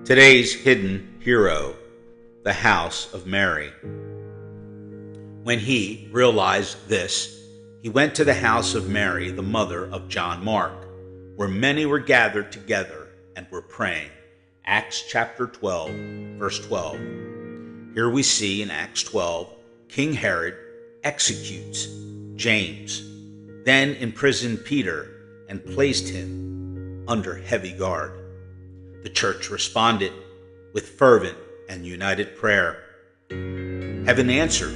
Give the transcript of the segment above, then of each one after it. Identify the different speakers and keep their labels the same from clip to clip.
Speaker 1: Today's hidden hero, the house of Mary. When he realized this, he went to the house of Mary, the mother of John Mark, where many were gathered together and were praying. Acts chapter 12, verse 12. Here we see in Acts 12, King Herod executes James, then imprisoned Peter and placed him under heavy guard. The church responded with fervent and united prayer. Heaven answered.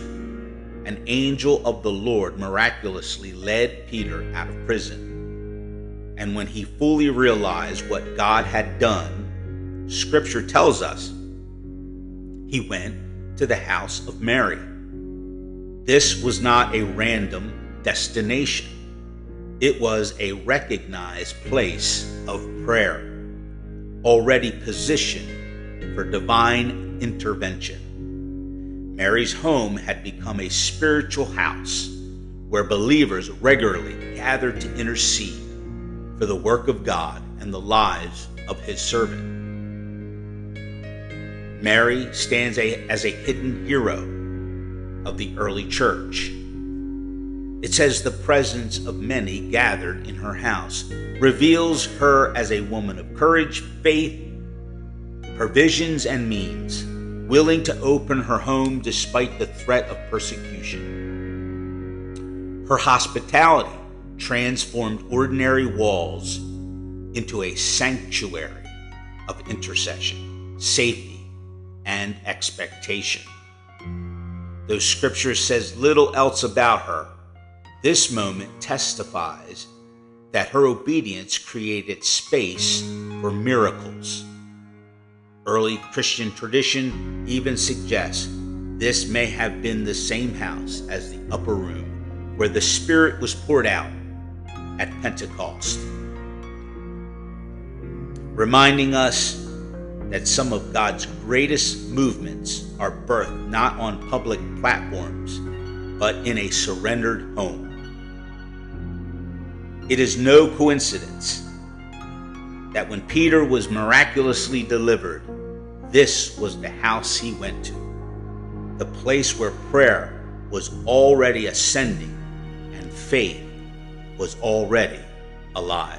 Speaker 1: An angel of the Lord miraculously led Peter out of prison. And when he fully realized what God had done, Scripture tells us he went to the house of Mary. This was not a random destination. It was a recognized place of prayer, already positioned for divine intervention. Mary's home had become a spiritual house where believers regularly gathered to intercede for the work of God and the lives of His servant. Mary stands as a hidden hero of the early church. It says the presence of many gathered in her house reveals her as a woman of courage, faith, provisions, and means, willing to open her home despite the threat of persecution. Her hospitality transformed ordinary walls into a sanctuary of intercession, safety, and expectation. Though Scripture says little else about her, this moment testifies that her obedience created space for miracles. Early Christian tradition even suggests this may have been the same house as the upper room where the Spirit was poured out at Pentecost, reminding us that some of God's greatest movements are birthed not on public platforms, but in a surrendered home. It is no coincidence that when Peter was miraculously delivered, this was the house he went to, the place where prayer was already ascending and faith was already alive.